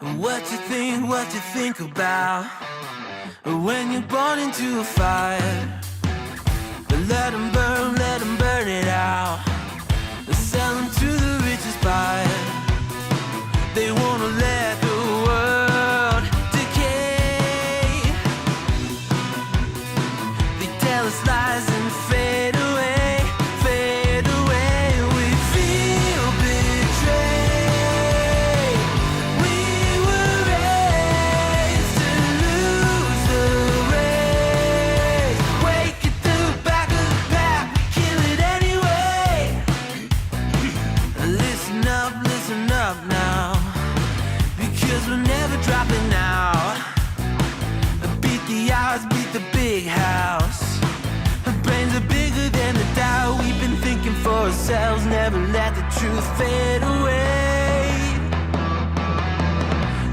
What you think about when you're born into a fire? Let them burn it out. Sell them to the richest buyer. They wanna let the world decay. They tell us lies and fade away, fade away. We feel betrayed. We were raised to lose the race. Wake at the back of the pack, kill it anyway. Listen up now, because we're never dropping out. Beat the odds, beat the big house. Our brains are bigger than the doubt. We've been thinking for ourselves, never let the truth fade away.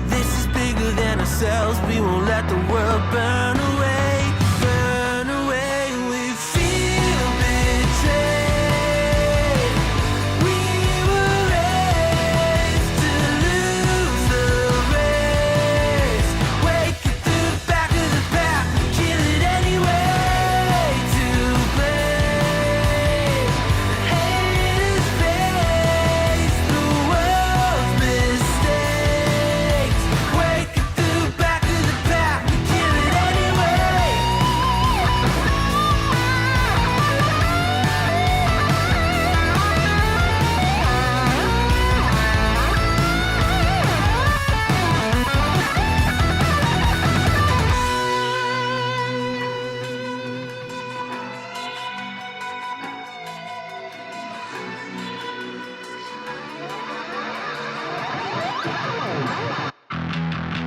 This is bigger than ourselves, we won't let the world burn away, burn away. We feel betrayed. We were raised to lose the race. Wake at the back of the pack, kill it anyway. To play haters face the world's mistakes. Wake at the back of the pack, kill it anyway.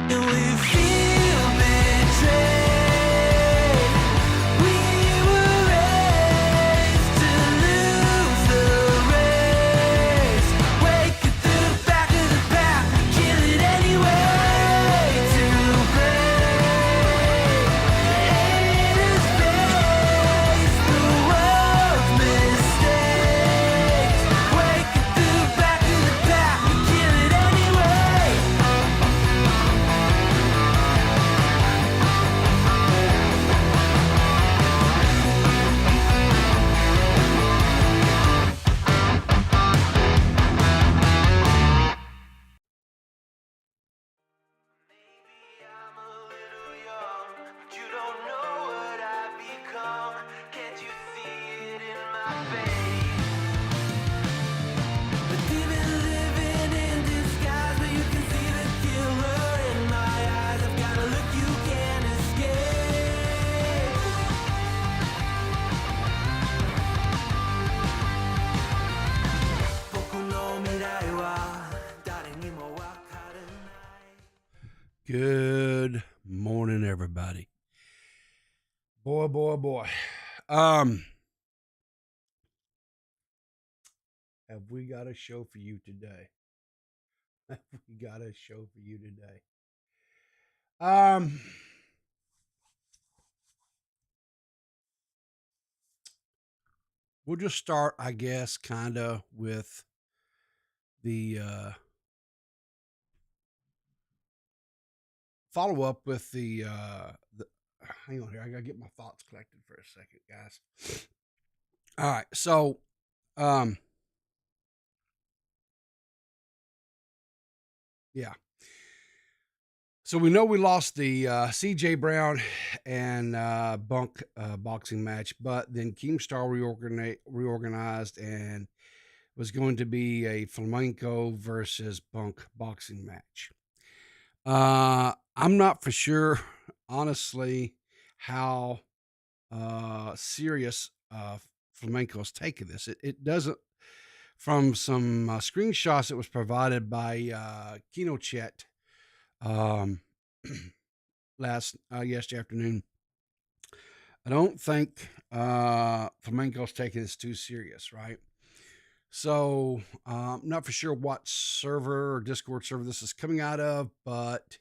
And we feel betrayed. We were raised to lose the race. Wake at the back of the pack, kill it anyway. To play haters face the world's mistakes. Wake at the back of the pack, kill it anyway. Maybe I'm a little young, but you don't know what I've become. Can't you see it in my face? But even living in disguise, but you can see the killer in my eyes. I've got a look you can't escape. Poco no mirai wa, dare ni mo wakaranai. Good morning, everybody. Boy. Have we got a show for you today? Have we got a show for you today? We'll just start, I guess, kind of with the follow up with the hang on here. I gotta get my thoughts collected for a second, guys. All right, so yeah. So we know we lost the CJ Brown and Bunk boxing match, but then Keemstar reorganized and was going to be a Flamenco versus Bunk boxing match. I'm not for sure, honestly, how serious Flamenco's taking this. It doesn't, from some screenshots that was provided by Kino Chet yesterday afternoon. I don't think Flamenco's taking this too serious, right? So I'm not for sure what server or Discord server this is coming out of, but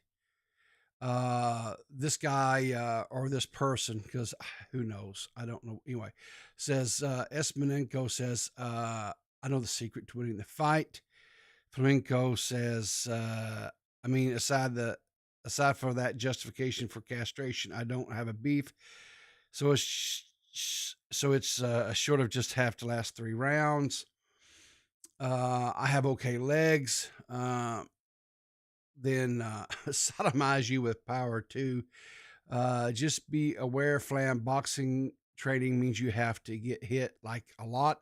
this guy or this person, because who knows? I don't know. Anyway, says Esmanenko says, I know the secret to winning the fight. Flamenco says, I mean, aside for that justification for castration, I don't have a beef. So it's short of just have to last 3 rounds. I have okay legs. Then sodomize you with power too. Just be aware, Flam. Boxing training means you have to get hit like a lot.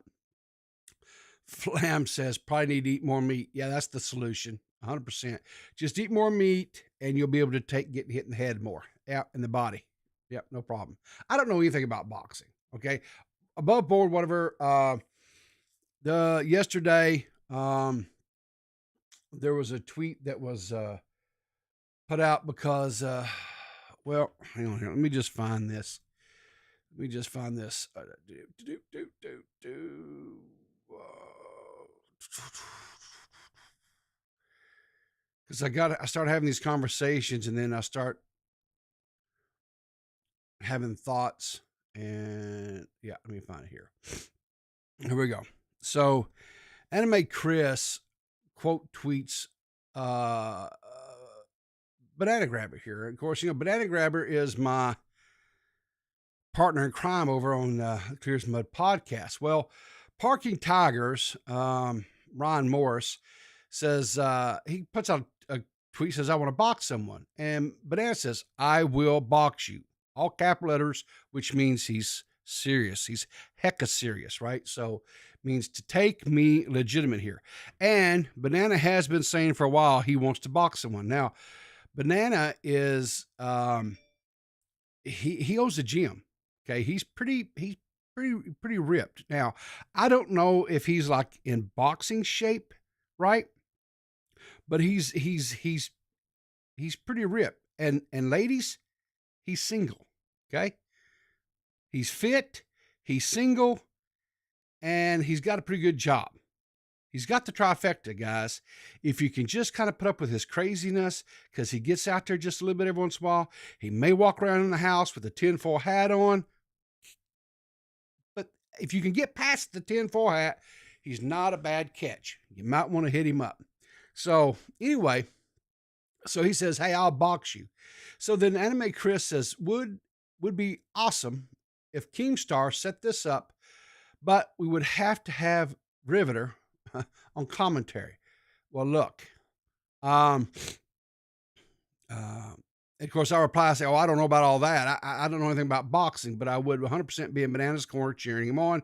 Flam says probably need to eat more meat. Yeah, that's the solution. 100%. Just eat more meat and you'll be able to get hit in the head more. Yeah, in the body. Yep, no problem. I don't know anything about boxing. Okay. Above board, whatever. The yesterday, there was a tweet that was put out because well, hang on here. Let me just find this. Because I start having these conversations and then I start having thoughts, and yeah, let me find it here. Here we go. So Anime Chris quote tweets uh Banana Grabber here. Of course, Banana Grabber is my partner in crime over on Clears Mud podcast. Well, Parking Tigers, Ron Morris says he puts out a tweet, says I want to box someone, and Banana says I will box you, all capital letters, which means he's serious. He's hecka serious, right? So means to take me legitimate here. And Banana has been saying for a while he wants to box someone. Now, Banana is he owns a gym. Okay, he's pretty ripped. Now, I don't know if he's like in boxing shape, right? But he's pretty ripped. And ladies, he's single. Okay? He's fit, he's single, and he's got a pretty good job. He's got the trifecta, guys. If you can just kind of put up with his craziness, because he gets out there just a little bit every once in a while. He may walk around in the house with a tinfoil hat on. But if you can get past the tinfoil hat, he's not a bad catch. You might want to hit him up. So anyway, so he says, hey, I'll box you. So then Anime Chris says, would be awesome if Keemstar set this up, but we would have to have Riverter on commentary. Well, look, of course, I reply, I say, oh, I don't know about all that. I don't know anything about boxing, but I would 100% be in Banana's corner cheering him on.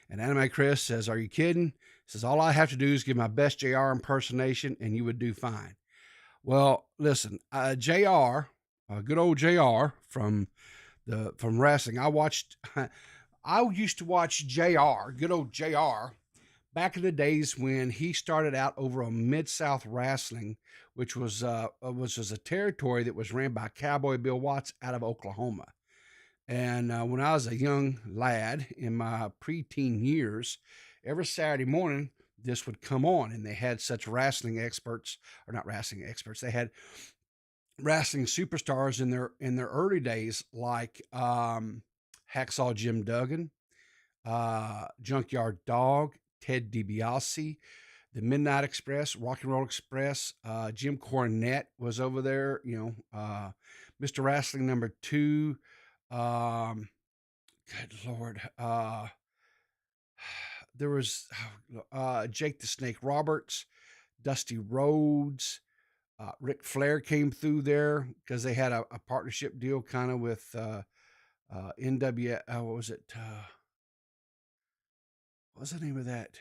And Anime Chris says, are you kidding? He says, all I have to do is give my best JR impersonation and you would do fine. Well, listen, JR, good old JR from wrestling. I used to watch JR, good old JR, back in the days when he started out over on Mid-South Wrestling, which was a territory that was ran by Cowboy Bill Watts out of Oklahoma. And when I was a young lad in my preteen years, every Saturday morning, this would come on, and they had such wrestling experts, or not wrestling experts, they had wrestling superstars in their early days, like Hacksaw Jim Duggan, Junkyard Dog, Ted DiBiase, the Midnight Express, Rock and Roll Express, Jim Cornette was over there, Mr. Wrestling number 2, good Lord, there was Jake the Snake Roberts, Dusty Rhodes, Ric Flair came through there because they had a partnership deal kind of with NW. What was it? What was the name of that?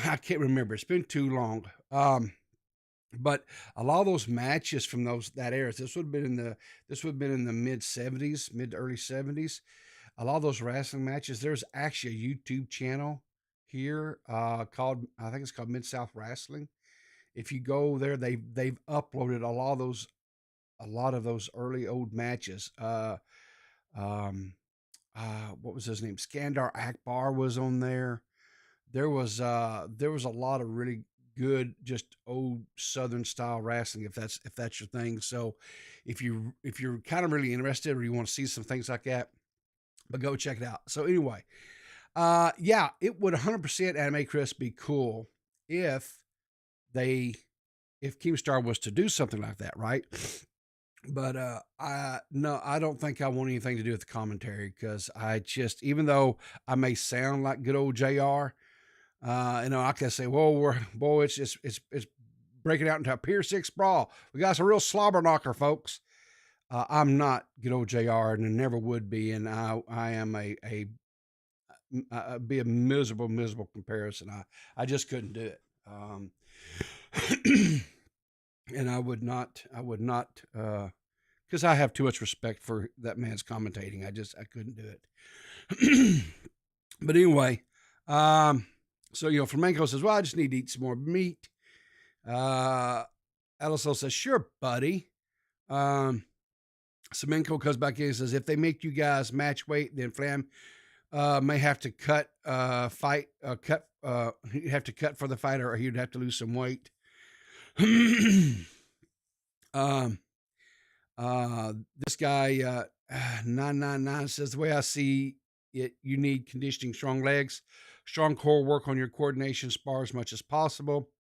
I can't remember. It's been too long. But a lot of those matches from that era, this would have been in the mid 70s, mid to early 70s. A lot of those wrestling matches. There's actually a YouTube channel here called, I think it's called Mid-South Wrestling. If you go there, they've uploaded a lot of those early old matches. What was his name? Skandar Akbar was on there. There was a lot of really good, just old Southern style wrestling, if that's your thing. So if you're kind of really interested or you want to see some things like that, but go check it out. So anyway, yeah, it would 100% Anime Chris be cool if if Keemstar was to do something like that, right? But I don't think I want anything to do with the commentary because I just, even though I may sound like good old JR, I can say, "Whoa, it's breaking out into a Pier 6 brawl. We got some real slobber knocker, folks." I'm not good old JR, and I never would be, and I am be a miserable comparison. I just couldn't do it. And I would not, because I have too much respect for that man's commentating. I couldn't do it. But anyway, so Flamenco says, "Well, I just need to eat some more meat." Alisol says, "Sure, buddy." Semenko comes back in and says, "If they make you guys match weight, then Flam may have to cut he'd have to cut for the fight, or he'd have to lose some weight." This guy 999 says, "The way I see it, you need conditioning, strong legs, strong core, work on your coordination, spar as much as possible."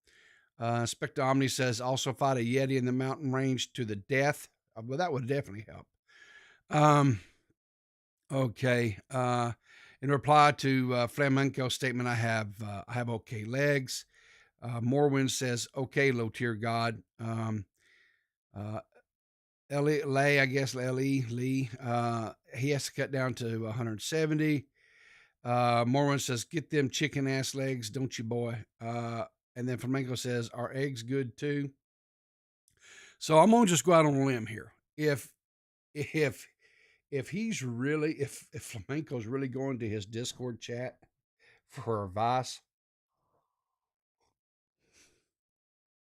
Spectre Omni says, "Also fight a Yeti in the mountain range to the death." Well, that would definitely help. Okay. In reply to Flamenco's statement, I have okay legs. Morwin says, "Okay, low tier god." Ellie Lay, I guess Ellie Lee. He has to cut down to 170. Morwin says, "Get them chicken ass legs, don't you, boy?" And then Flamenco says, "Are eggs good too?" So I'm gonna just go out on a limb here. If he's really, if Flamenco's really going to his Discord chat for advice,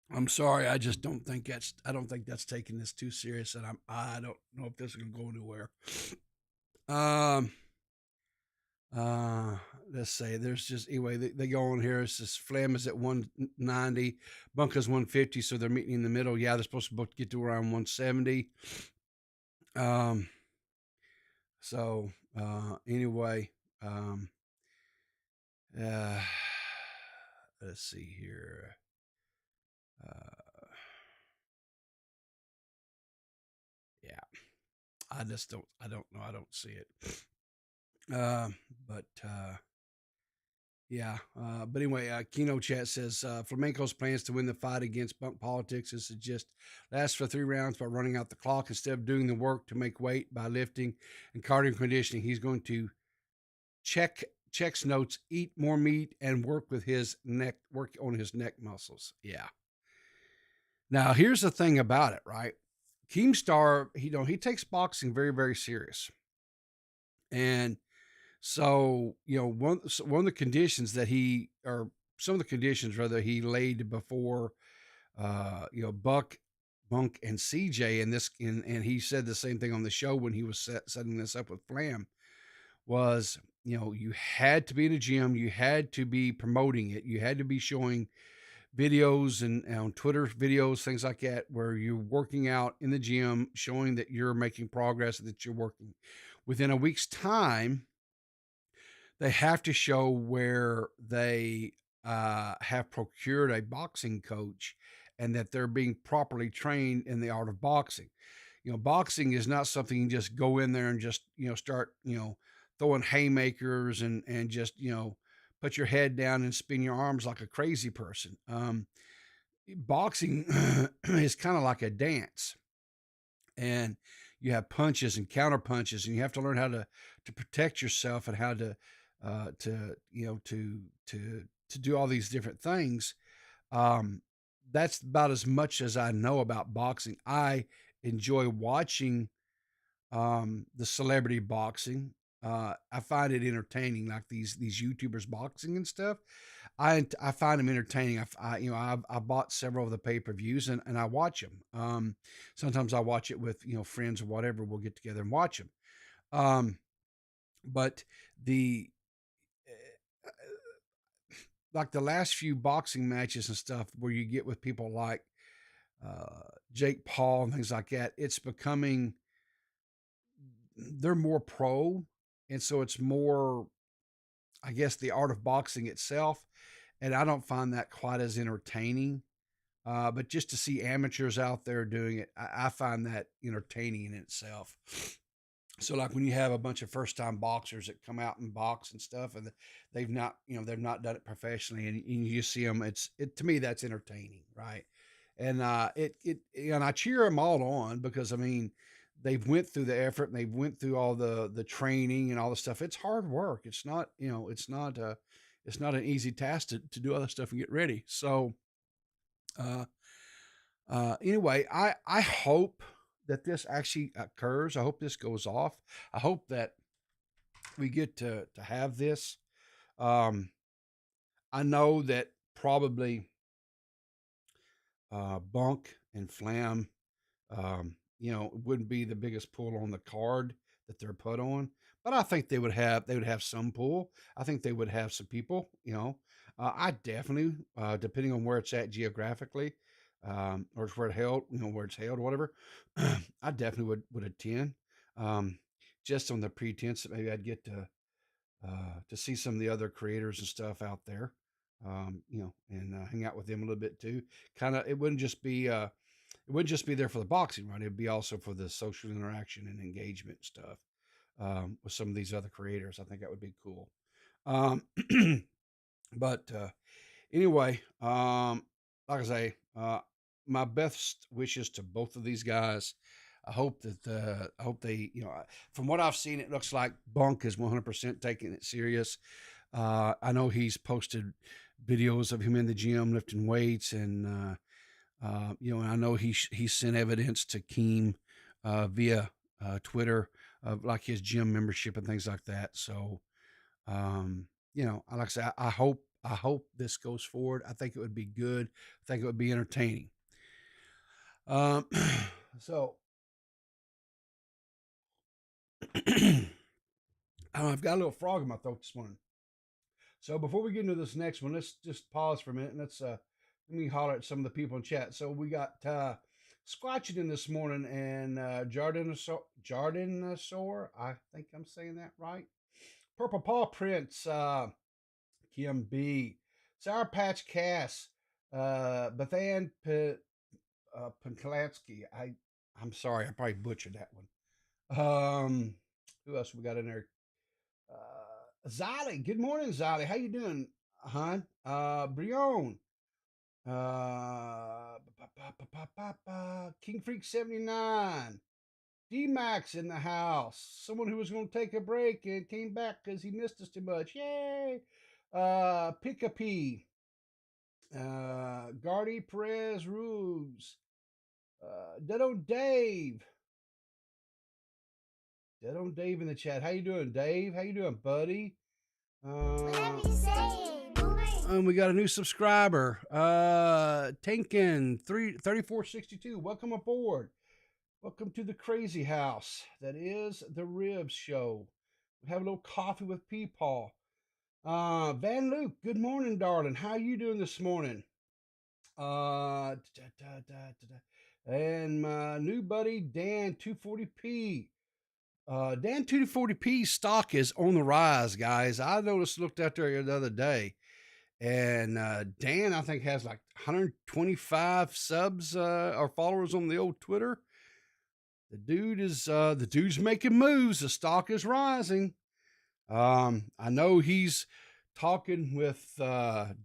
I'm sorry, I just don't think I don't think that's taking this too serious, and I don't know if this is gonna go anywhere. Let's say there's just anyway they go on here. It's just Flam is at 190, Bunka's 150, so they're meeting in the middle. Yeah, they're supposed to both get to around 170. So anyway, let's see here. Yeah, I don't know. I don't see it. But yeah. But anyway, Kino Chat says Flamenco's plans to win the fight against Bunk Politics is to just last for 3 rounds by running out the clock instead of doing the work to make weight by lifting and cardio conditioning. He's going to checks notes, eat more meat, and work on his neck muscles. Yeah. Now here's the thing about it, right? Keemstar, he takes boxing very, very serious. And so, one of the conditions that some of the conditions rather he laid before, Bunk and CJ, and he said the same thing on the show when he was setting this up with Flam, was, you had to be in a gym, you had to be promoting it, you had to be showing videos and on Twitter videos, things like that, where you're working out in the gym, showing that you're making progress, that you're working. Within a week's time, they have to show where they have procured a boxing coach and that they're being properly trained in the art of boxing. Boxing is not something you just go in there and just, start, throwing haymakers and just, put your head down and spin your arms like a crazy person. Boxing is kind of like a dance, and you have punches and counter punches, and you have to learn how to protect yourself and how to do all these different things. That's about as much as I know about boxing. I enjoy watching the celebrity boxing. I find it entertaining, like these YouTubers boxing and stuff. I find them entertaining. I bought several of the pay-per-views and I watch them. Sometimes I watch it with friends or whatever. We'll get together and watch them. But the like the last few boxing matches and stuff where you get with people like Jake Paul and things like that, it's becoming, they're more pro, and so it's more, I guess, the art of boxing itself, and I don't find that quite as entertaining. But just to see amateurs out there doing it, I find that entertaining in itself. So like when you have a bunch of first time boxers that come out and box and stuff, and they've not done it professionally, and you see them, it to me that's entertaining, right? And and I cheer them all on because I mean they've went through the effort and they've went through all the training and all the stuff. It's hard work. It's not it's not an easy task to do all that stuff and get ready. So uh, anyway, I hope that this actually occurs. I hope this goes off. I hope that we get to have this. Um, I know that probably Bunk and Flam, wouldn't be the biggest pull on the card that they're put on, but I think they would have some pull. I think they would have some people. I definitely, depending on where it's at geographically, or where it held, where it's held, whatever. I definitely would attend, um, just on the pretense that maybe I'd get to see some of the other creators and stuff out there, and hang out with them a little bit too. Kind of, it wouldn't just be there for the boxing, right? It'd be also for the social interaction and engagement stuff, with some of these other creators. I think that would be cool. Um, but anyway, like I say, my best wishes to both of these guys. I hope they, from what I've seen, it looks like Bunk is 100% taking it serious. I know he's posted videos of him in the gym lifting weights, and and I know he sent evidence to Keem via Twitter of like his gym membership and things like that. So, like I said, I hope this goes forward. I think it would be good. I think it would be entertaining. Um, so I've got a little frog in my throat this morning. So before we get into this next one, let's just pause for a minute and let me holler at some of the people in chat. So we got Squatching in this morning and Jardinosaur. I think I'm saying that right. Purple Paw Prince, Kim B, Sour Patch Cass, Bethan Pankalansky. I'm sorry, I probably butchered that one. Who else we got in there? Zolly, good morning, Zolly. How you doing, hon? Brion, King Freak 79, D Max in the house. Someone who was going to take a break and came back because he missed us too much. Yay! Pick a P, Gardy Perez Rubes, Dead on Dave. Dead on Dave in the chat. How you doing, Dave? How you doing, buddy? Whatever you say, boomer. And we got a new subscriber, Tankin 3462. Welcome aboard. Welcome to the crazy house that is the Ribs Show. We have a little coffee with Peepaw. Van Luke, good morning, darling. How you doing this morning? And my new buddy Dan 240p. Dan 240p stock is on the rise, guys. I looked out there the other day, and Dan, I think, has like 125 subs or followers on the old Twitter. The dude's making moves. The stock is rising. I know he's talking with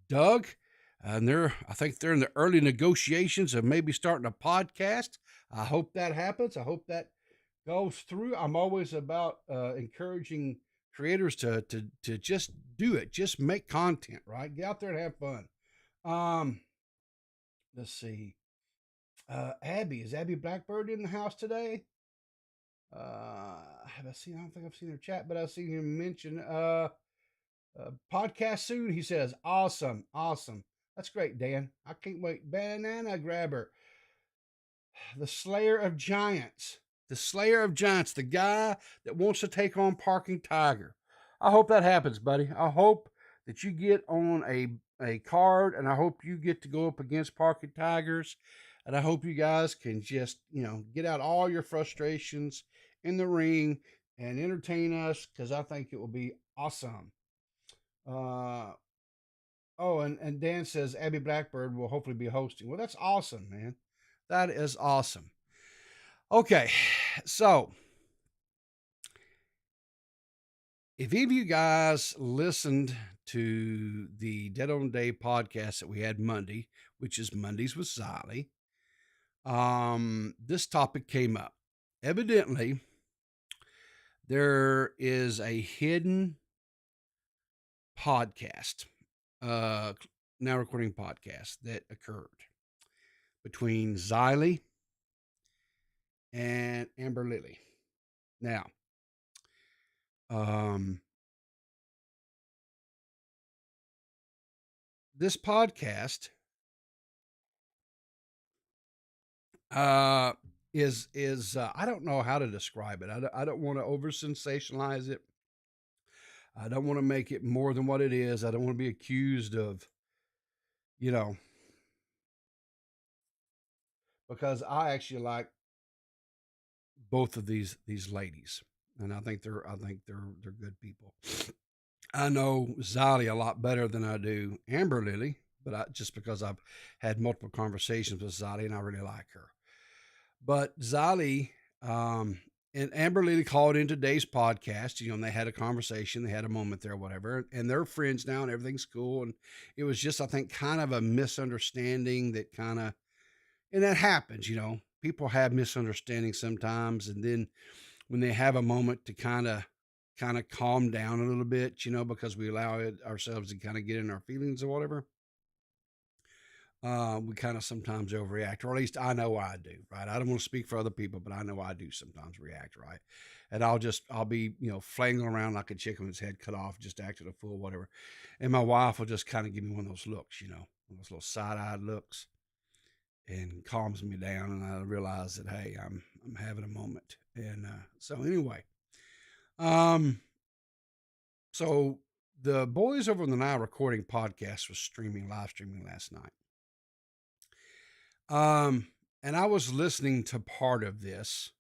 Doug, and I think they're in the early negotiations of maybe starting a podcast. I hope that happens. I hope that goes through. I'm always about encouraging creators to just do it. Just make content, right? Get out there and have fun. Let's see. Abby, is Abby Blackbird in the house today? Have I seen? I don't think I've seen her chat, but I've seen him mention podcast soon. He says, "Awesome, awesome. That's great, Dan. I can't wait. Banana grabber, the Slayer of Giants, the guy that wants to take on Parking Tiger. I hope that happens, buddy. I hope that you get on a card, and I hope you get to go up against Parking Tigers." And I hope you guys can just, get out all your frustrations in the ring and entertain us, because I think it will be awesome. Oh, and Dan says Abby Blackbird will hopefully be hosting. Well, that's awesome, man. That is awesome. Okay, so if any of you guys listened to the Dead on Day podcast that we had Monday, which is Mondays with Ziley, this topic came up. Evidently, there is a hidden podcast, now recording podcast that occurred between Ziley and Amber Lily. Now, this podcast is I don't know how to describe it. I don't want to over sensationalize it. I don't want to make it more than what it is. I don't want to be accused of, you know, because I actually like both of these ladies, and I think they're good people. I know Zolly a lot better than I do Amber Lily, but just because I've had multiple conversations with Zolly and I really like her. But Zolly and Amber Lily called in today's podcast, and they had a conversation, they had a moment there, whatever, and they're friends now and everything's cool. And it was just, I think, kind of a misunderstanding that and that happens, people have misunderstandings sometimes. And then when they have a moment to kind of calm down a little bit, because we allow ourselves to kind of get in our feelings or whatever, we kind of sometimes overreact, or at least I know I do, right? I don't want to speak for other people, but I know I do sometimes react, right? And I'll be, flailing around like a chicken with its head cut off, just acting a fool, whatever. And my wife will just kind of give me one of those looks, those little side-eyed looks, and calms me down. And I realize that, hey, I'm having a moment. And so anyway, so the boys over on the Now Recording podcast was live streaming last night. And I was listening to part of this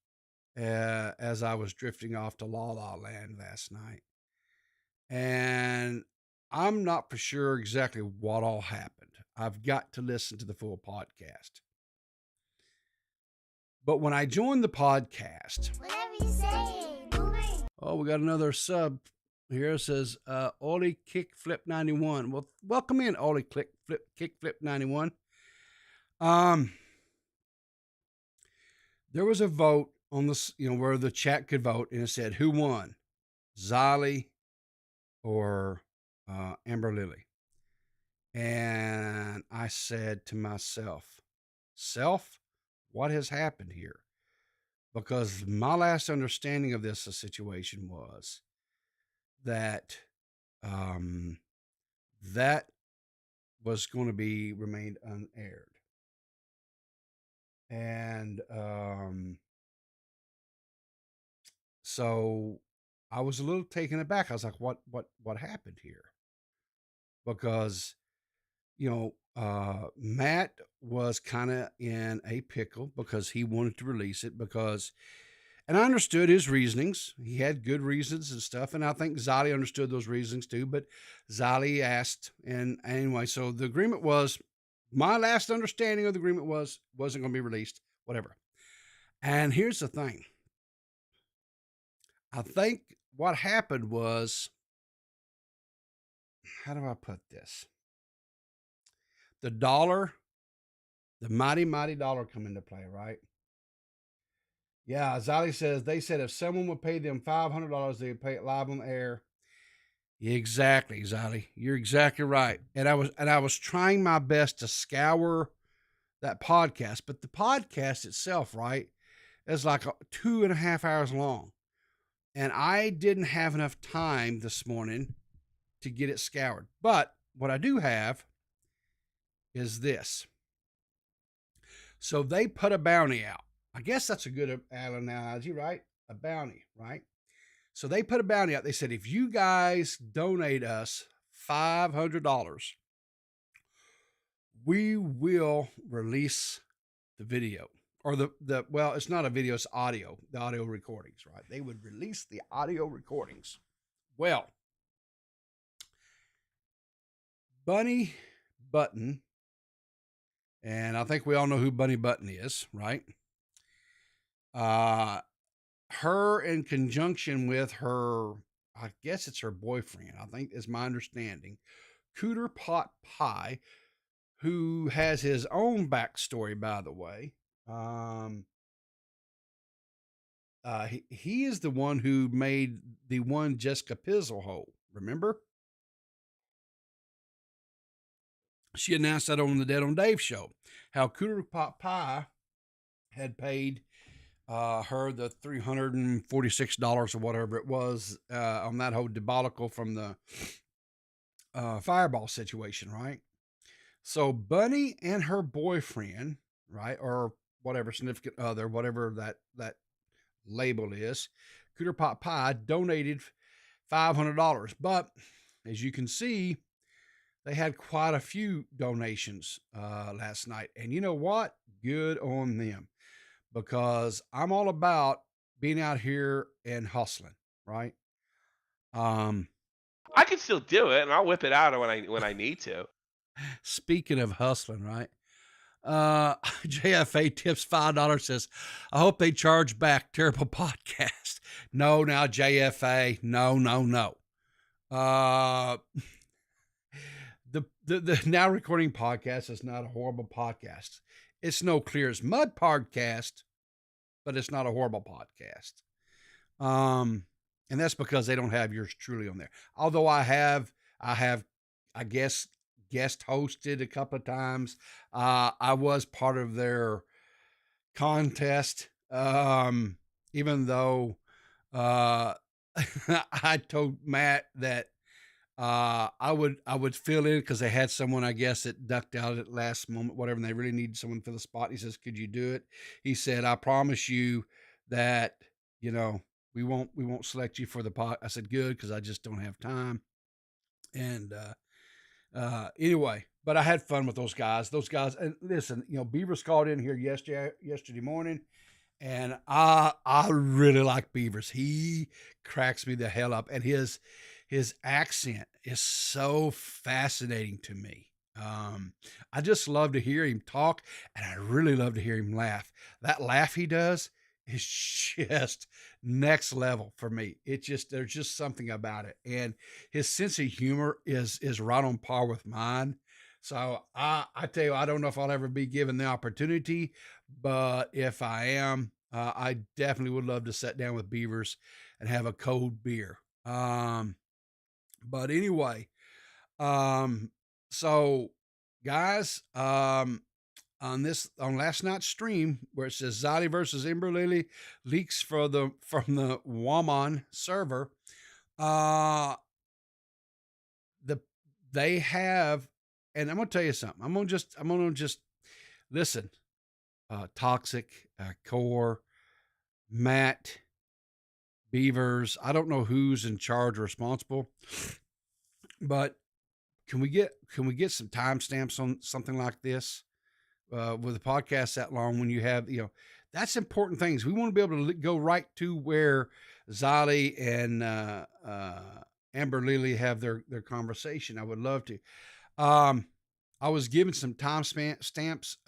as I was drifting off to La La Land last night. And I'm not for sure exactly what all happened. I've got to listen to the full podcast. But when I joined the podcast, Whatever you say, boomer. oh, we got another sub here. It says Ollie Kickflip 91. Well, welcome in, Ollie Kickflip 91. There was a vote on this, where the chat could vote, and it said who won, Zolly or Amber Lily. And I said to myself, what has happened here? Because my last understanding of this situation was that that was going to be remained unaired. And so I was a little taken aback. I was like, what happened here? Because, Matt was kind of in a pickle because he wanted to release it and I understood his reasonings. He had good reasons and stuff. And I think Zolly understood those reasons too, but Zolly asked. And anyway, so the agreement was, my last understanding of the agreement wasn't going to be released, whatever. And here's the thing. I think what happened was, how do I put this? The dollar, the mighty, mighty dollar come into play, right? Yeah, Zolly says, they said if someone would pay them $500, they would pay it live on the air. Exactly, Zolly. You're exactly right. And I was trying my best to scour that podcast, but the podcast itself, right, is like 2.5 hours long. And I didn't have enough time this morning to get it scoured. But what I do have is this. So they put a bounty out. I guess that's a good analogy, right? A bounty, right? So they put a bounty out. They said, if you guys donate us $500, we will release the video. Or well, it's not a video, it's audio, the audio recordings, right? They would release the audio recordings. Well, Bunny Button, and I think we all know who Bunny Button is, right? Her in conjunction with her, I guess it's her boyfriend, I think is my understanding, Cooter Pot Pie, who has his own backstory, by the way. He is the one who made the one Jessica Pizzle hole. Remember? She announced that on the Dead on Dave show, how Cooter Pot Pie had paid her the $346 or whatever it was on that whole debacle from the fireball situation, right? So Bunny and her boyfriend, right, or whatever significant other, whatever that label is, Cooter Pot Pie donated $500. But as you can see, they had quite a few donations last night. And you know what? Good on them, because I'm all about being out here and hustling, right? I can still do it, and I'll whip it out when I need to. Speaking of hustling, right? JFA tips $5, says, I hope they charge back. Terrible podcast. No, now JFA. No. The now recording podcast is not a horrible podcast. It's no clear as mud podcast, but it's not a horrible podcast. And that's because they don't have yours truly on there. Although I have, I guess, guest hosted a couple of times. I was part of their contest. Even though, I told Matt that, I would fill in because they had someone, I guess, that ducked out at last moment, whatever, and they really needed someone for the spot. He says, could you do it? He said, I promise you that, we won't select you for the pot. I said, good, because I just don't have time. And anyway, but I had fun with those guys. And listen, Beavers called in here yesterday morning, and I really like Beavers. He cracks me the hell up, and his accent is so fascinating to me. I just love to hear him talk, and I really love to hear him laugh. That laugh he does is just next level for me. There's just something about it. And his sense of humor is right on par with mine. So I tell you, I don't know if I'll ever be given the opportunity, but if I am, I definitely would love to sit down with Beavers and have a cold beer. But anyway, so guys, on last night's stream where it says Zali versus Ember Lily leaks from the Waman server, they have, and I'm gonna tell you something. I'm gonna just listen. Toxic, Core, Matt, Beavers. I don't know who's in charge or responsible, but can we get some timestamps on something like this? With a podcast that long, when you have, that's important things. We want to be able to go right to where Zali and Amber Lily have their conversation. I would love to. I was given some time stamps.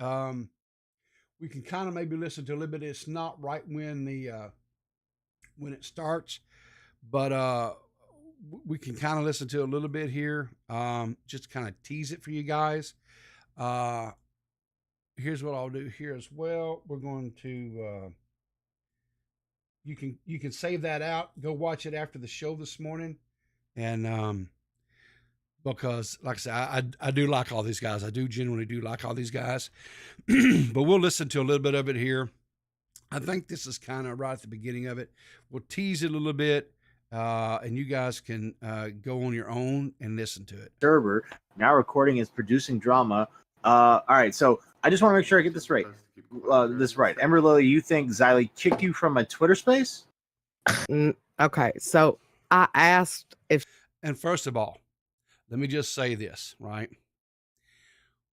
We can kind of maybe listen to a little bit. It's not right when when it starts, but we can kind of listen to a little bit here. Just kind of tease it for you guys. Here's what I'll do here as well. We're going to, you can save that out, go watch it after the show this morning. And, because like I said, I do like all these guys. I do genuinely do like all these guys, but we'll listen to a little bit of it here. I think this is kind of right at the beginning of it. We'll tease it a little bit. And you guys can, go on your own and listen to it. Server now recording is producing drama. All right, so I just want to make sure I get this right. Ember Lily, you think Xylee kicked you from a Twitter space? Okay, so I asked if. And first of all, let me just say this, right?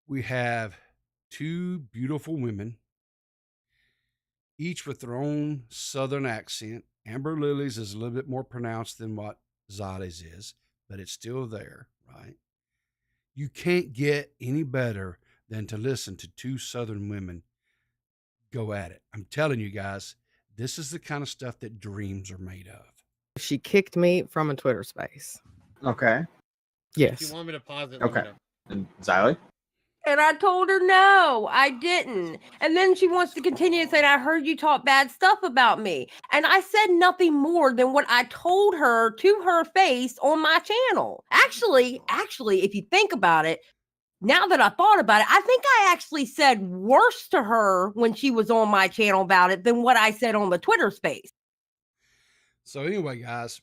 We have two beautiful women, each with their own Southern accent. Amber Lily's is a little bit more pronounced than what Xylie's is, but it's still there, right? You can't get any better than to listen to two Southern women go at it. I'm telling you guys, this is the kind of stuff that dreams are made of. She kicked me from a Twitter space. Okay. If you Yes. want me to pause it, let me Okay. know. And Xylee? And I told her no, I didn't. And then she wants to continue and say, I heard you talk bad stuff about me. And I said nothing more than what I told her to her face on my channel. Actually, if you think about it, now that I thought about it, I think I actually said worse to her when she was on my channel about it than what I said on the Twitter space. So anyway, guys,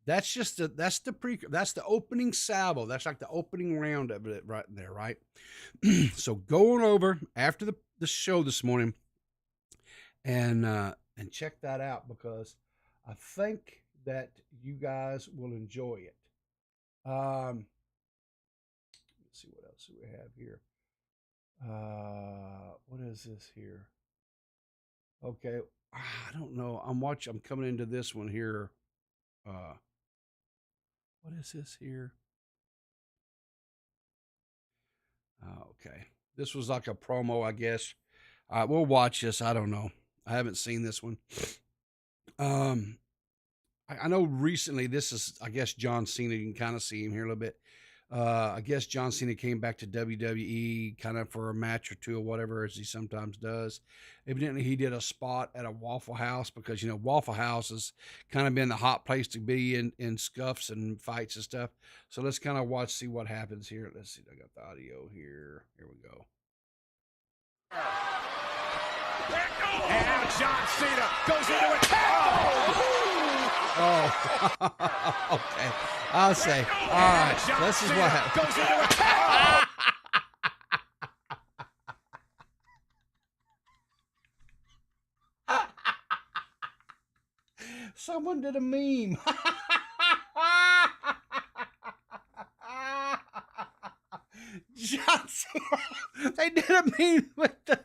that's the opening salvo. That's like the opening round of it right there, right? So go on over after the show this morning and check that out, because I think that you guys will enjoy it. Let's see what else do we have here. What is this here? Okay, I don't know. I'm coming into this one here. What is this here? Okay. This was like a promo, I guess. We'll watch this. I don't know. I haven't seen this one. I know recently this is, I guess, John Cena. You can kind of see him here a little bit. I guess John Cena came back to WWE kind of for a match or two or whatever, as he sometimes does. Evidently, he did a spot at a Waffle House because, Waffle House has kind of been the hot place to be in scuffs and fights and stuff. So let's kind of see what happens here. Let's see. I got the audio here. Here we go. And now John Cena goes into attack. Oh, okay. I'll say. All right. This is what happened. Goes into attack. Someone did a meme. John Cena. They did a meme with the.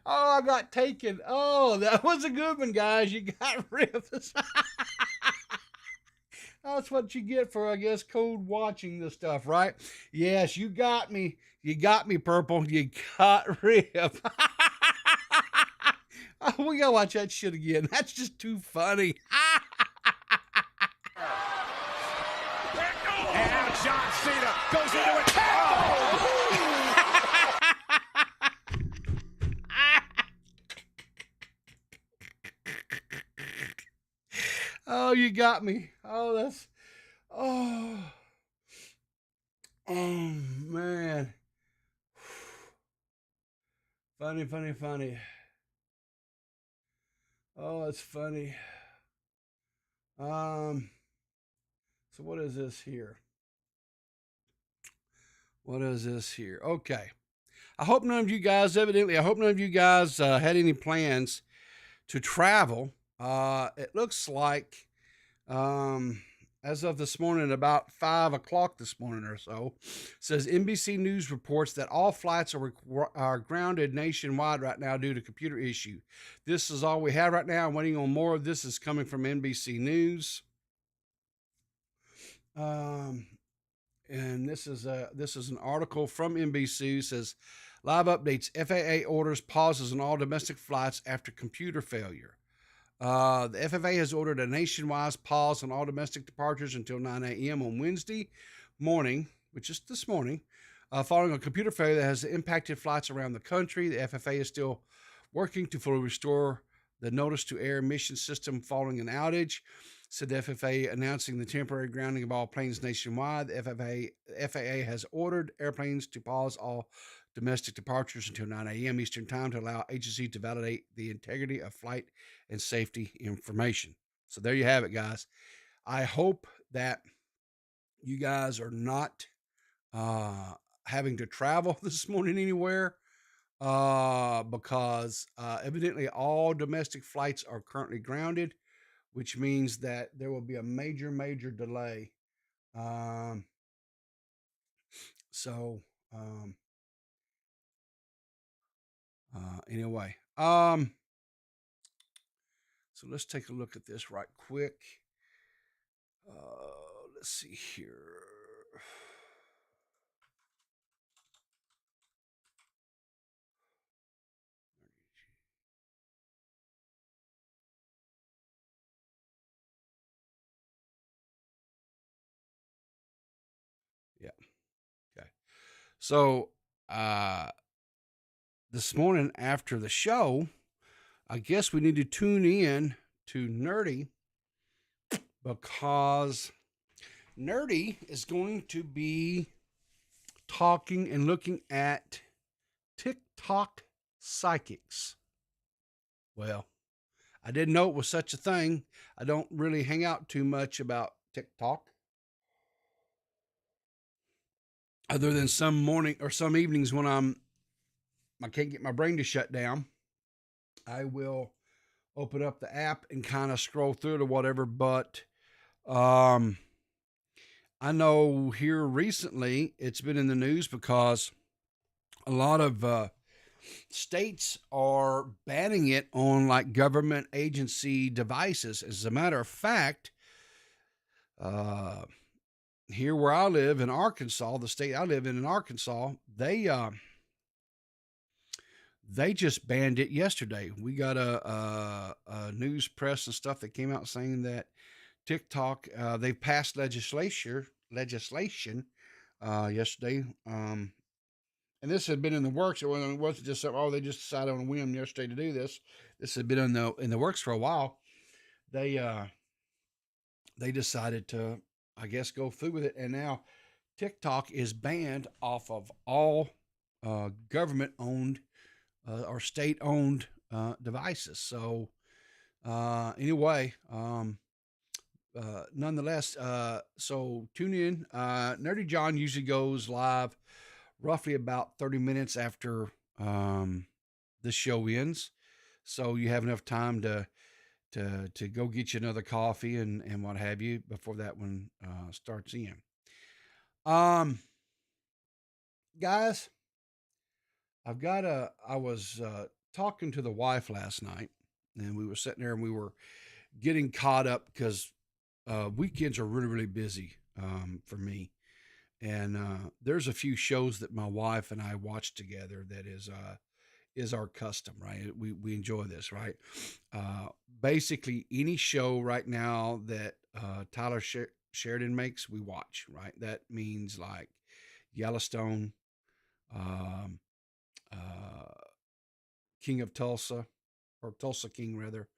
Oh, I got taken. Oh, that was a good one, guys. You got ripped. That's what you get for, I guess, code watching this stuff, right? Yes, you got me. You got me, Purple. You got ripped. Oh, we gotta watch that shit again. That's just too funny. And now John Cena goes into attack. Oh, you got me. Oh, that's. Oh. Oh, man. Funny, funny, funny. Oh, it's funny. So what is this here? What is this here? Okay. I hope none of you guys had any plans to travel. It looks like, as of this morning, about 5 o'clock this morning or so, says NBC News reports that all flights are grounded nationwide right now due to computer issue. This is all we have right now. I'm waiting on more of this. Is coming from NBC News. And this is an article from NBC. It says live updates: FAA orders pauses on all domestic flights after computer failure. The FAA has ordered a nationwide pause on all domestic departures until 9 a.m. on Wednesday morning, which is this morning, following a computer failure that has impacted flights around the country. The FAA is still working to fully restore the notice-to-air mission system following an outage, said the FAA, announcing the temporary grounding of all planes nationwide. The FAA has ordered airplanes to pause all domestic departures until 9 a.m. Eastern Time to allow agency to validate the integrity of flight and safety information. So there you have it, guys. I hope that you guys are not having to travel this morning anywhere, because evidently all domestic flights are currently grounded, which means that there will be a major, major delay. Anyway, so let's take a look at this right quick. let's see here. Yeah. Okay. So, this morning after the show, I guess we need to tune in to Nerdy because Nerdy is going to be talking and looking at TikTok psychics. Well, I didn't know it was such a thing. I don't really hang out too much about TikTok, other than some morning or some evenings when I can't get my brain to shut down. I will open up the app and kind of scroll through it or whatever. But I know here recently it's been in the news because a lot of states are banning it on like government agency devices. As a matter of fact, here where I live in Arkansas, the state I live in Arkansas, they just banned it yesterday. We got a news press and stuff that came out saying that TikTok, they passed legislation yesterday. And this had been in the works. It wasn't just something, they just decided on a whim yesterday to do this. This had been in the works for a while. They decided to, I guess, go through with it, and now TikTok is banned off of all government-owned or state-owned devices. So anyway, nonetheless, so tune in. Nerdy John usually goes live roughly about 30 minutes after this show ends, so you have enough time to go get you another coffee and what have you before that one starts in. Guys, I was talking to the wife last night, and we were sitting there and we were getting caught up because weekends are really, really busy for me. And there's a few shows that my wife and I watch together that is our custom, right? We enjoy this, right? Basically, any show right now that Tyler Sheridan makes, we watch, right? That means like Yellowstone, um, King of Tulsa, or Tulsa King rather,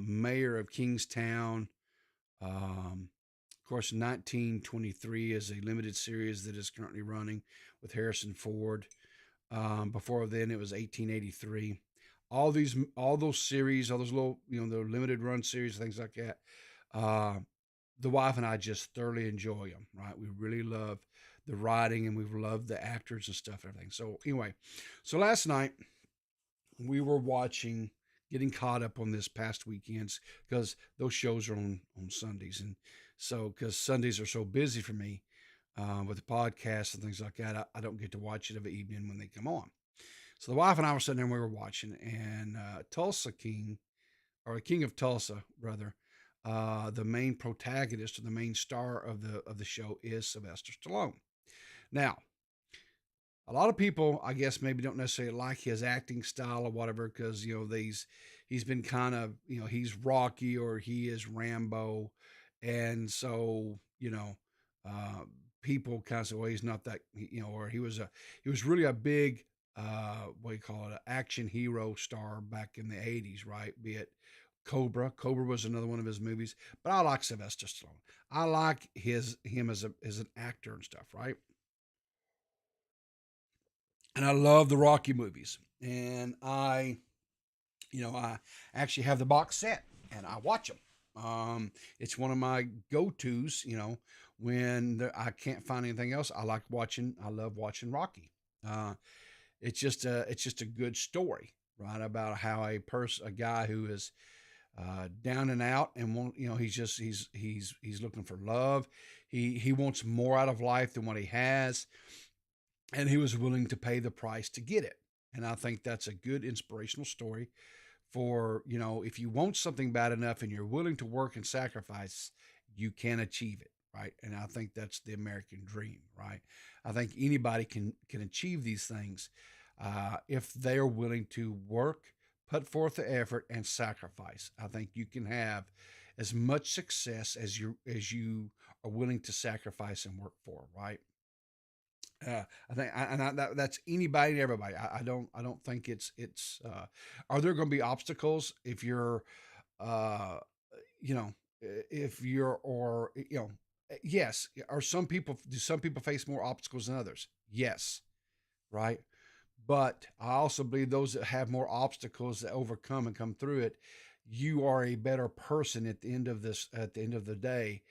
Mayor of Kingstown. Of course, 1923 is a limited series that is currently running with Harrison Ford. Before then, it was 1883. All those series, all those little, the limited run series, things like that. The wife and I just thoroughly enjoy them, right? We really love the writing and we've loved the actors and stuff and everything. So anyway, so last night we were getting caught up on this past weekends because those shows are on Sundays. And so, because Sundays are so busy for me with the podcast and things like that, I don't get to watch it of an evening when they come on. So the wife and I were sitting there and we were watching, and Tulsa King, or King of Tulsa, rather, the main protagonist or the main star of the show is Sylvester Stallone. Now, a lot of people, I guess, maybe don't necessarily like his acting style or whatever, because he's been kind of, he's Rocky or he is Rambo, and so people kind of say, well, he's not that, or he was really a big what do you call it, an action hero star back in the 80s, right? Be it Cobra. Cobra was another one of his movies, but I like Sylvester Stallone. I like him as an actor and stuff, right? And I love the Rocky movies, and I actually have the box set and I watch them. It's one of my go-tos, when I can't find anything else. I love watching Rocky. It's just a good story, right? About how a guy who is down and out and he's looking for love. He wants more out of life than what he has, and he was willing to pay the price to get it. And I think that's a good inspirational story for, if you want something bad enough and you're willing to work and sacrifice, you can achieve it, right? And I think that's the American dream, right? I think anybody can achieve these things if they're willing to work, put forth the effort, and sacrifice. I think you can have as much success as you are willing to sacrifice and work for, right? I think, that's anybody and everybody. I don't think it's. Are there going to be obstacles if you're, uh, you know, if you're, or yes. Are some people face more obstacles than others? Yes, right. But I also believe those that have more obstacles that overcome and come through it, you are a better person at the end of this. At the end of the day,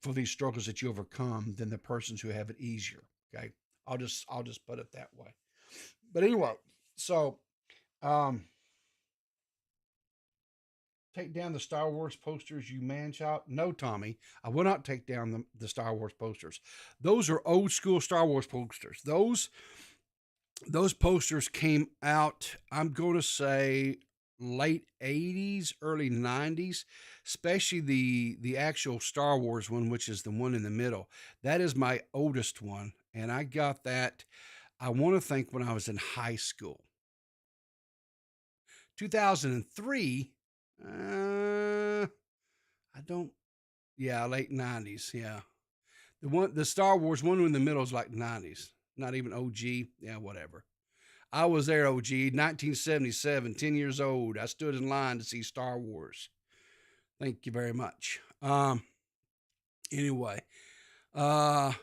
for these struggles that you overcome than the persons who have it easier. Okay. I'll just put it that way. But anyway, so take down the Star Wars posters, you man child. No, Tommy, I will not take down the Star Wars posters. Those are old school Star Wars posters. Those posters came out, I'm going to say late 80s, early 90s, especially the actual Star Wars one, which is the one in the middle. That is my oldest one, and I got that, I want to think, when I was in high school. 2003, I don't, yeah, late 90s, yeah. The Star Wars one in the middle is like 90s, not even OG, yeah, whatever. I was there, OG, 1977, 10 years old. I stood in line to see Star Wars. Thank you very much. Anyway, now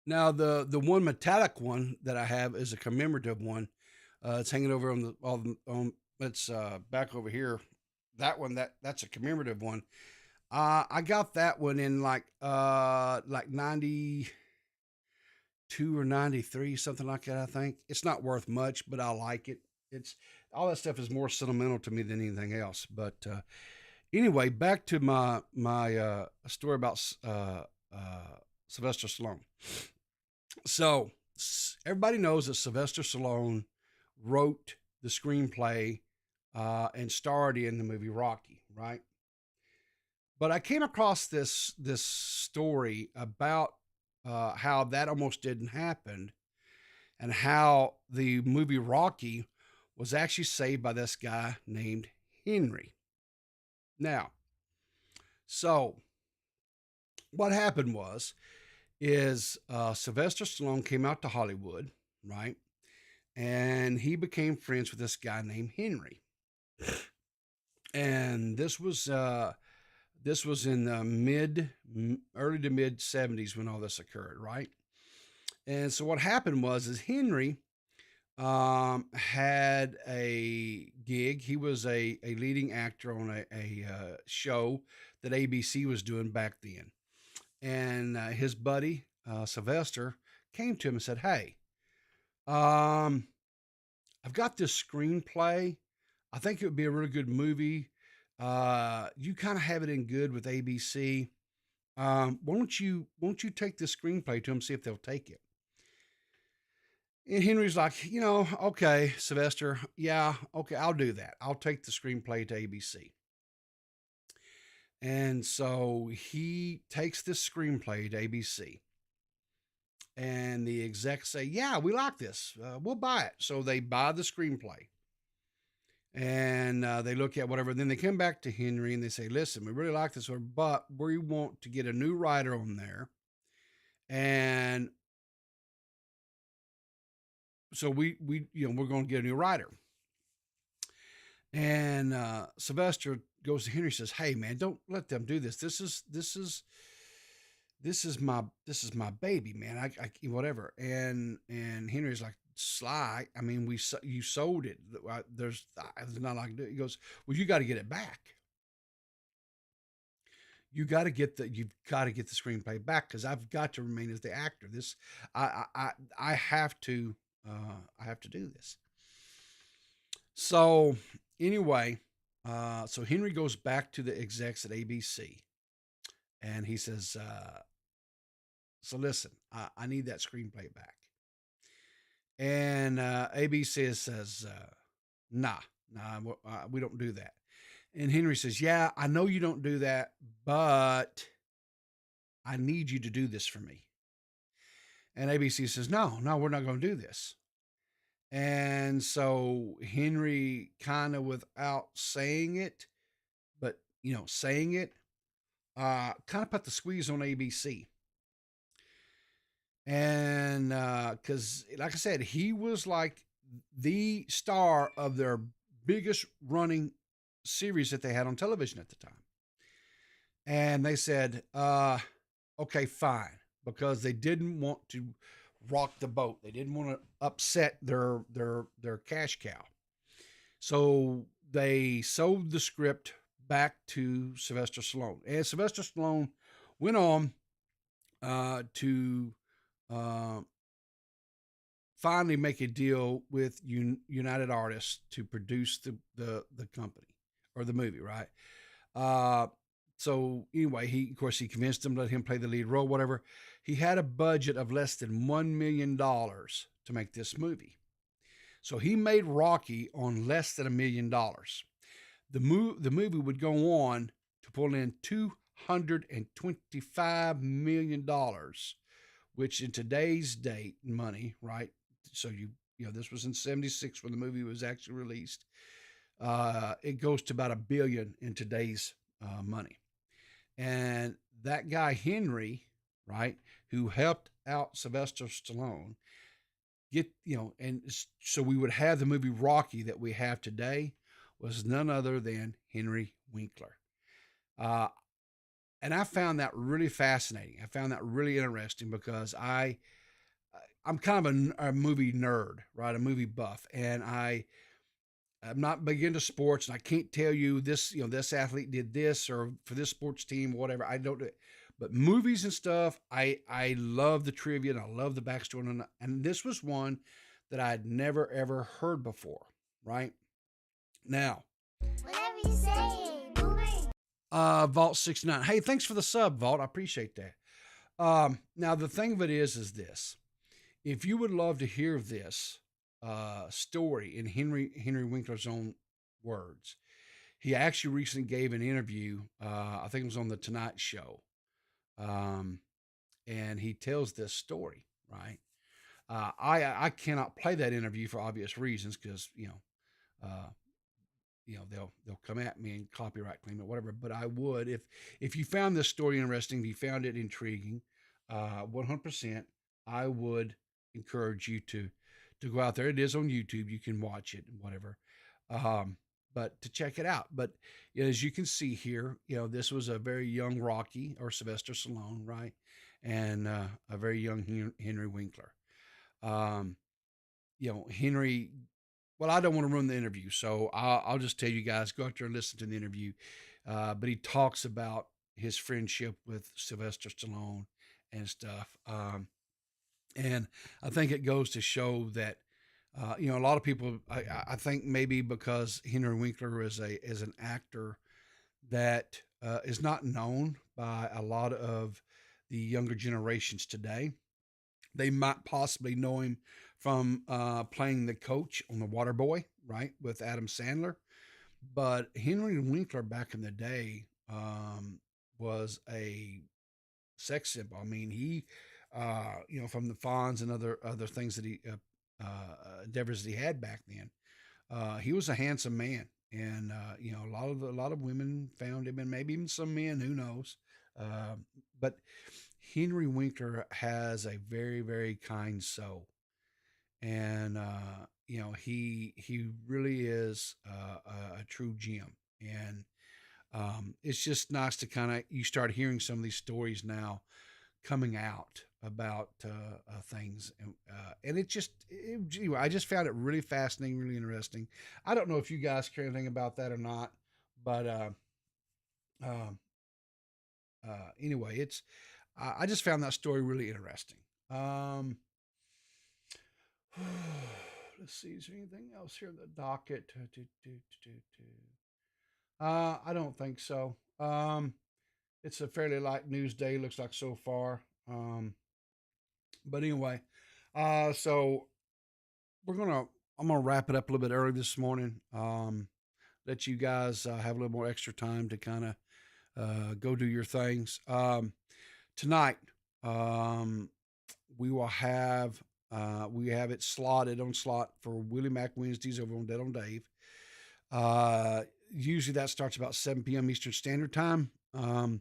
the one metallic one that I have is a commemorative one. It's hanging over on it's back over here. That one, that's a commemorative one. I got that one in like 92 or 93, something like that. I think it's not worth much, but I like it. It's all that stuff is more sentimental to me than anything else. But anyway, back to my story about Sylvester Stallone. So everybody knows that Sylvester Stallone wrote the screenplay and starred in the movie Rocky, right? But I came across this story about how that almost didn't happen, and how the movie Rocky was actually saved by this guy named Henry. Now, so what happened is Sylvester Stallone came out to Hollywood, right? And he became friends with this guy named Henry. And this was in the early to mid 70s when all this occurred, right? And so what happened is Henry had a gig. He was a leading actor on a show that ABC was doing back then. And his buddy, Sylvester, came to him and said, "Hey, I've got this screenplay. I think it would be a really good movie. You kind of have it in good with ABC. Won't you take this screenplay to them, see if they'll take it?" And Henry's like, okay, Sylvester, yeah, okay, I'll do that. I'll take the screenplay to ABC. And so he takes this screenplay to ABC. And the execs say, "Yeah, we like this. We'll buy it." So they buy the screenplay. And they look at whatever. Then they come back to Henry and they say, "Listen, we really like this one, but we want to get a new writer on there. And so we're going to get a new writer." And Sylvester goes to Henry and says, "Hey man, don't let them do this. This is my baby, man. I whatever." And Henry's like, "Sly, I mean, you sold it. There's not like that." He goes, "Well, you got to get it back. You've got to get the screenplay back, because I've got to remain as the actor. This, I have to do this." So anyway, so Henry goes back to the execs at ABC, and he says, "So listen, I need that screenplay back." And ABC says, nah, we don't do that. And Henry says, "Yeah, I know you don't do that, but I need you to do this for me. And ABC says, no, we're not going to do this. And so Henry, kind of without saying it, but saying it, kind of put the squeeze on ABC. And because, like I said, he was like the star of their biggest running series that they had on television at the time. And they said, okay, fine, because they didn't want to rock the boat. They didn't want to upset their cash cow. So they sold the script back to Sylvester Stallone. And Sylvester Stallone went on to finally make a deal with United Artists to produce the company or the movie, right? So anyway, he convinced them to let him play the lead role, whatever. He had a budget of less than $1 million to make this movie. So he made Rocky on less than $1 million. The movie would go on to pull in $225 million, which in today's date money, right? So this was in 76 when the movie was actually released. It goes to about $1 billion in today's money. And that guy, Henry, right, who helped out Sylvester Stallone and so we would have the movie Rocky that we have today was none other than Henry Winkler. And I found that really fascinating. I found that really interesting because I'm kind of a movie nerd, right? A movie buff. And I'm not big into sports, and I can't tell you this, this athlete did this or for this sports team, whatever. I don't do it. But movies and stuff, I love the trivia and I love the backstory. And this was one that I'd never, ever heard before, right? Now. Whatever you say, boomer. Vault 69. Hey, thanks for the sub, Vault. I appreciate that. Now, the thing of it is this. If you would love to hear this story in Henry Winkler's own words, he actually recently gave an interview. I think it was on the Tonight Show. And he tells this story, right? I cannot play that interview for obvious reasons because they'll come at me and copyright claim it, whatever. But I would if you found this story interesting, if you found it intriguing, 100%, I would encourage you to go out there. It is on YouTube. You can watch it and whatever. But to check it out. But as you can see here, this was a very young Rocky or Sylvester Stallone, right? And a very young Henry Winkler. Henry, well, I don't want to ruin the interview, so I'll just tell you guys, go out there and listen to the interview. But he talks about his friendship with Sylvester Stallone and stuff. And I think it goes to show that, a lot of people, I think maybe because Henry Winkler is an actor that is not known by a lot of the younger generations today. They might possibly know him from playing the coach on The Waterboy, right, with Adam Sandler. But Henry Winkler back in the day was a sex symbol. I mean, he, from the Fonz and other things that he endeavors that he had back then, he was a handsome man, and a lot of women found him, and maybe even some men, who knows. But Henry Winkler has a very, very kind soul, and he really is a true gem. And it's just nice to you start hearing some of these stories now coming out about things, and I just found it really fascinating, really interesting. I don't know if you guys care anything about that or not, but anyway, I just found that story really interesting. Let's see, is there anything else here in the docket? I don't think so. It's a fairly light news day, looks like, so far. But anyway, so I'm gonna wrap it up a little bit early this morning. Let you guys have a little more extra time to kind of go do your things. tonight, we will have we have it slotted on slot for Willie Mack Wednesdays over on Dead on Dave. Usually that starts about 7 p.m. Eastern Standard Time. To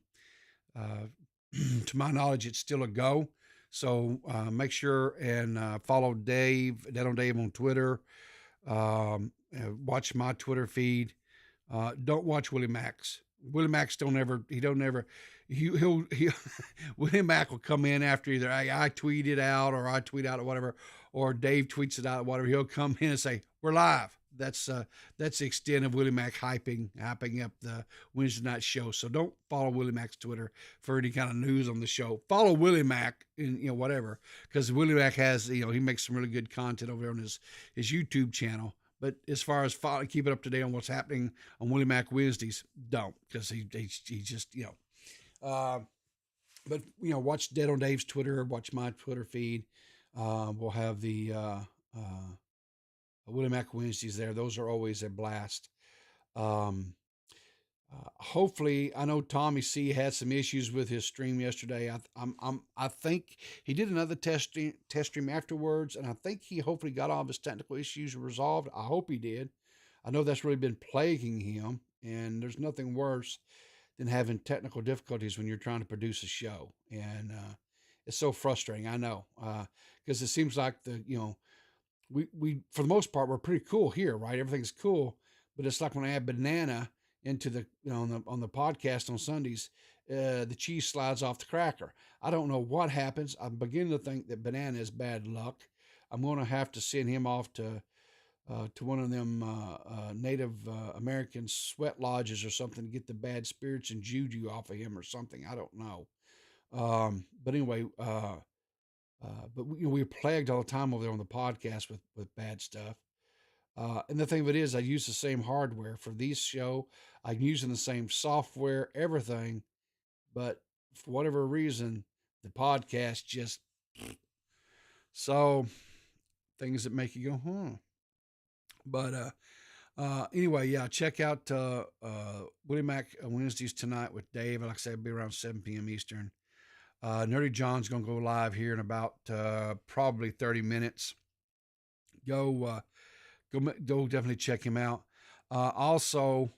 my knowledge, it's still a go. So make sure and follow Dave, Dead on Dave on Twitter. Watch my Twitter feed. Don't watch Willie Mack's. Willie Mack's he'll Willie Mack will come in after either I tweet it out or I tweet out or whatever, or Dave tweets it out or whatever. He'll come in and say, we're live. That's the extent of Willie Mack hyping up the Wednesday night show. So don't follow Willie Mack's Twitter for any kind of news on the show. Follow Willie Mack in whatever, because Willie Mack has he makes some really good content over there on his YouTube channel. But as far as keeping up to date on what's happening on Willie Mack Wednesdays, don't, because he just but watch Dead on Dave's Twitter, watch my Twitter feed. We'll have the Willie Mack Wednesdays there. Those are always a blast. Hopefully, I know Tommy C had some issues with his stream yesterday. I think he did another test stream afterwards, and I think he hopefully got all of his technical issues resolved. I hope he did. I know that's really been plaguing him, and there's nothing worse than having technical difficulties when you're trying to produce a show, and it's so frustrating. I know, because it seems like we for the most part we're pretty cool here, right? Everything's cool, but it's like when I add banana into the on the podcast on Sundays, the cheese slides off the cracker. I don't know what happens. I'm beginning to think that banana is bad luck. I'm going to have to send him off to one of them Native American sweat lodges or something to get the bad spirits and juju off of him or something. I don't know. But anyway, but we're plagued all the time over there on the podcast with bad stuff. And the thing of it is, I use the same hardware for this show. I'm using the same software, everything, but for whatever reason, the podcast just so things that make you go, But anyway, yeah, check out Willie Mack Wednesdays tonight with Dave. Like I said, it'll be around 7 p.m. Eastern. Nerdy John's gonna go live here in about probably 30 minutes. Go definitely check him out. Also,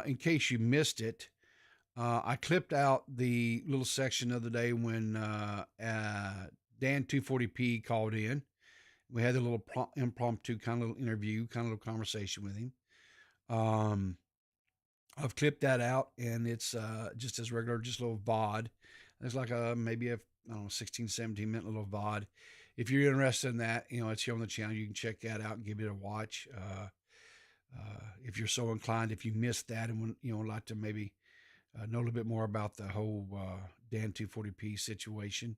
in case you missed it, I clipped out the little section the other day when Dan 240p called in. We had a little impromptu kind of little interview, kind of little conversation with him. I've clipped that out, and it's just as regular, just a little VOD. It's like maybe a 16, 17-minute little VOD. If you're interested in that, it's here on the channel. You can check that out and give it a watch. If you're so inclined, if you missed that and would like to maybe know a little bit more about the whole Dan 240p situation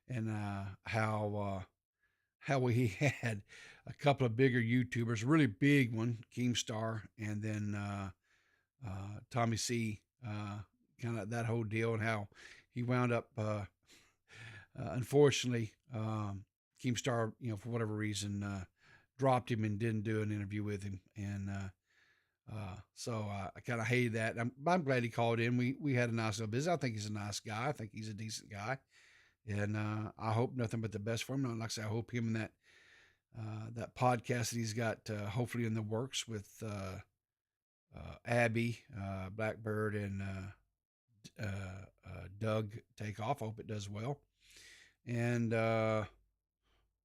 and how we had a couple of bigger YouTubers, a really big one, Keemstar, and then Tommy C, kind of that whole deal, and how he wound up, unfortunately, Keemstar, for whatever reason, dropped him and didn't do an interview with him. And so I kind of hated that. I'm glad he called in. We had a nice little business. I think he's a nice guy. I think he's a decent guy. And I hope nothing but the best for him. And like I said, I hope him and that podcast that he's got hopefully in the works with Abby, Blackbird, and Doug take off. I hope it does well. And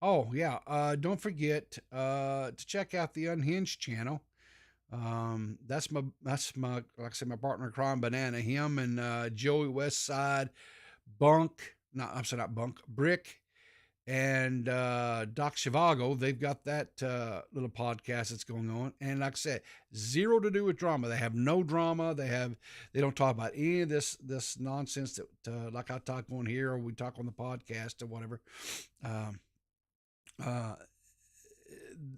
don't forget to check out the Unhinged channel. That's my like I said, my partner in crime, Banana. Him and Joey Westside, Brick, and Doc Chivago. They've got that little podcast that's going on, and like I said, zero to do with drama. They have no drama. They don't talk about any of this nonsense that like I talk on here or we talk on the podcast or whatever.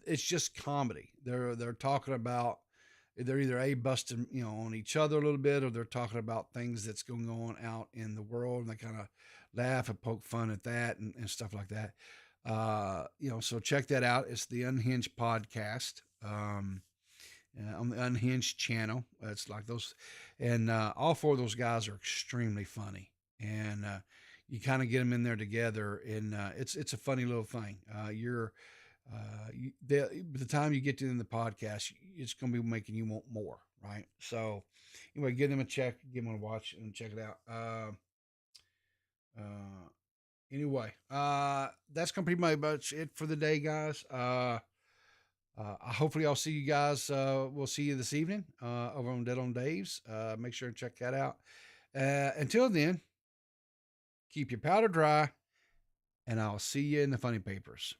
It's just comedy. They're talking about, they're either busting on each other a little bit, or they're talking about things that's going on out in the world, and they kind of laugh and poke fun at that and stuff like that. So check that out. It's the Unhinged podcast on the Unhinged channel. It's like those, and all four of those guys are extremely funny. And you kind of get them in there together, and it's a funny little thing. The time you get to in the podcast, it's going to be making you want more, right? So anyway, give them a check, give them a watch, and check it out. Anyway, that's going to be pretty much it for the day, guys. Hopefully I'll see you guys. We'll see you this evening over on Dead on Dave's. Make sure and check that out. Until then, keep your powder dry, and I'll see you in the funny papers.